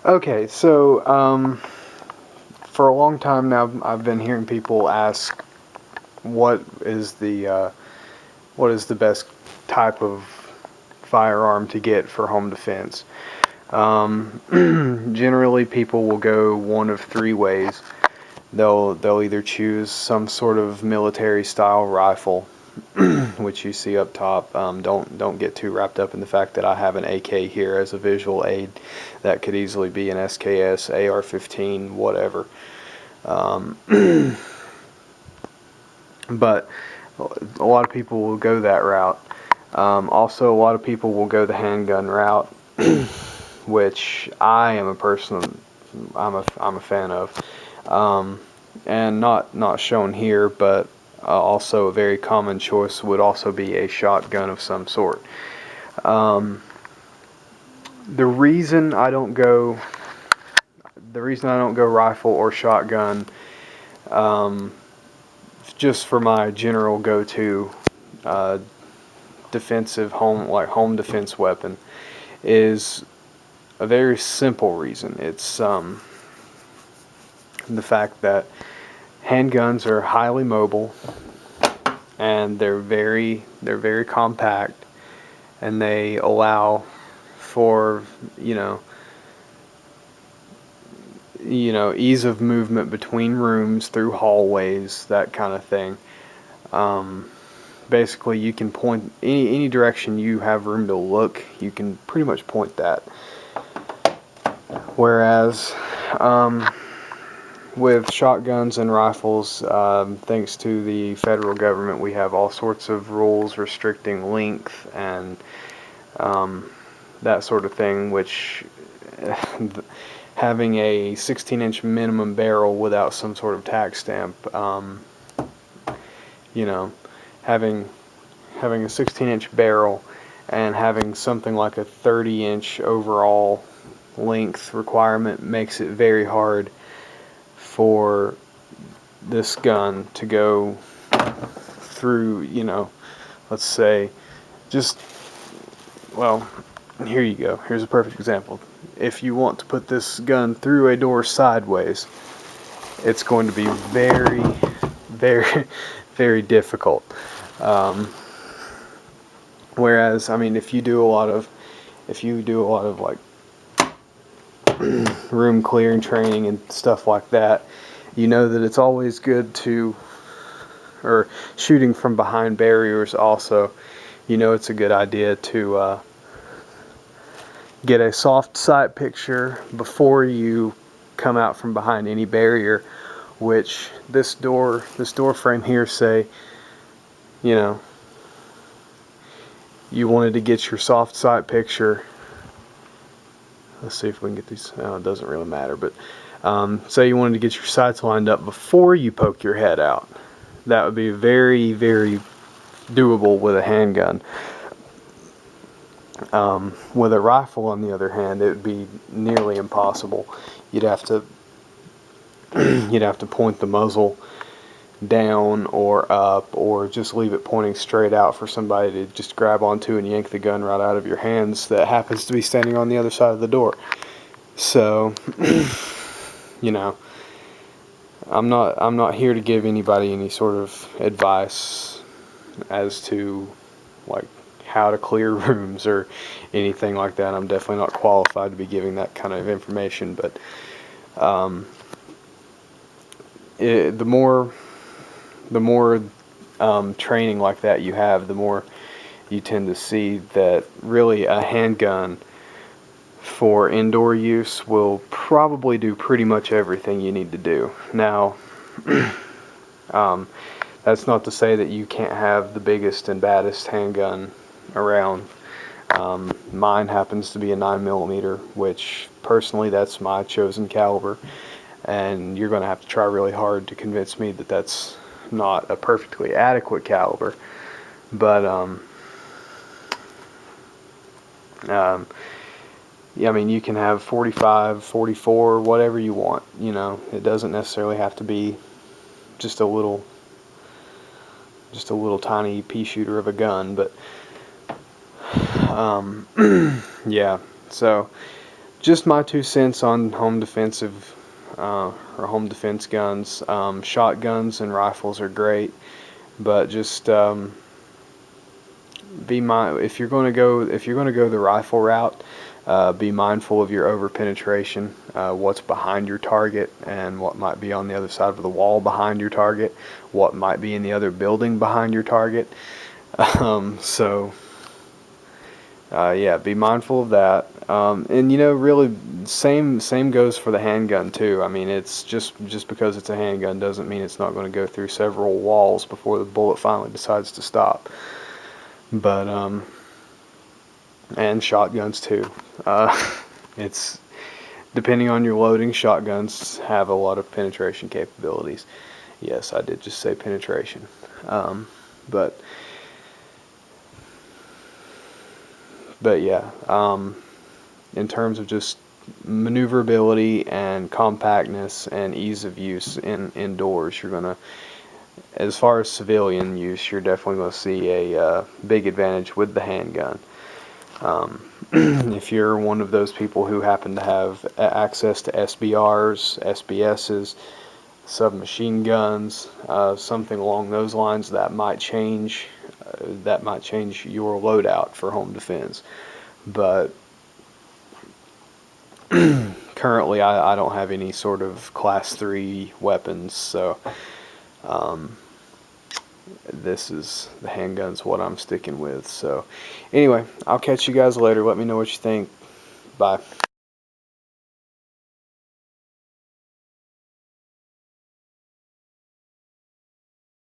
Okay, so for a long time now, I've been hearing people ask, what is the best type of firearm to get for home defense? Generally, people will go one of three ways. They'll either choose some sort of military style rifle, which you see up top. Don't get too wrapped up in the fact that I have an AK here as a visual aid. That could easily be an SKS, AR-15, whatever. Um, but a lot of people will go that route. Also, a lot of people will go the handgun route, which I am a person, I'm a fan of, and not shown here, but also a very common choice would also be a shotgun of some sort. Um, the reason I don't go the reason I don't go rifle or shotgun, um, just for my general go-to uh, defensive home defense weapon, is a very simple reason. It's the fact that handguns are highly mobile, and they're very compact, and they allow for ease of movement between rooms, through hallways, that kind of thing. Um, Basically, you can point any direction you have room to look. You can pretty much point that. Whereas with shotguns and rifles, thanks to the federal government, we have all sorts of rules restricting length and that sort of thing, which having a 16-inch minimum barrel without some sort of tax stamp, you know, having having a 16-inch barrel and having something like a 30-inch overall length requirement makes it very hard for this gun to go through, let's say, just, well, here you go. Here's a perfect example. If you want to put this gun through a door sideways, it's going to be very, very, very difficult. Whereas, I mean, if you do a lot of like room clearing training and stuff like that, you know that it's always good to, or shooting from behind barriers also, it's a good idea to get a soft sight picture before you come out from behind any barrier, which this door frame here, say, you wanted to get your soft sight picture. Let's see if we can get these. It doesn't really matter, but say you wanted to get your sights lined up before you poke your head out. That would be very, very doable with a handgun. With a rifle, on the other hand, it would be nearly impossible. You'd have to point the muzzle down or up, or just leave it pointing straight out for somebody to just grab onto and yank the gun right out of your hands that happens to be standing on the other side of the door. So, I'm not here to give anybody any sort of advice as to like how to clear rooms or anything like that. I'm definitely not qualified to be giving that kind of information, but the more training like that you have, the more you tend to see that really a handgun for indoor use will probably do pretty much everything you need to do. Now, that's not to say that you can't have the biggest and baddest handgun around. Mine happens to be a 9mm, which personally that's my chosen caliber, and you're going to have to try really hard to convince me that that's not a perfectly adequate caliber. But yeah, I mean, you can have 45, 44, whatever you want. It doesn't necessarily have to be just a little tiny pea shooter of a gun. But yeah, so just my 2 cents on home defensive or home defense guns. Shotguns and rifles are great, but just if you're going to go the rifle route, be mindful of your over penetration, what's behind your target, and what might be on the other side of the wall behind your target, what might be in the other building behind your target. Yeah, be mindful of that. And really, same goes for the handgun too. I mean, it's just because it's a handgun doesn't mean it's not going to go through several walls before the bullet finally decides to stop. But and shotguns too. It's depending on your loading. Shotguns have a lot of penetration capabilities. Yes, I did just say penetration. But yeah, in terms of just maneuverability and compactness and ease of use indoors, you're gonna, as far as civilian use, you're definitely going to see a big advantage with the handgun. If you're one of those people who happen to have access to SBRs, SBSs, submachine guns, something along those lines, that might change your loadout for home defense. But currently, I don't have any sort of class 3 weapons, so this the handgun's what I'm sticking with. So anyway, I'll catch you guys later. Let me know what you think. Bye.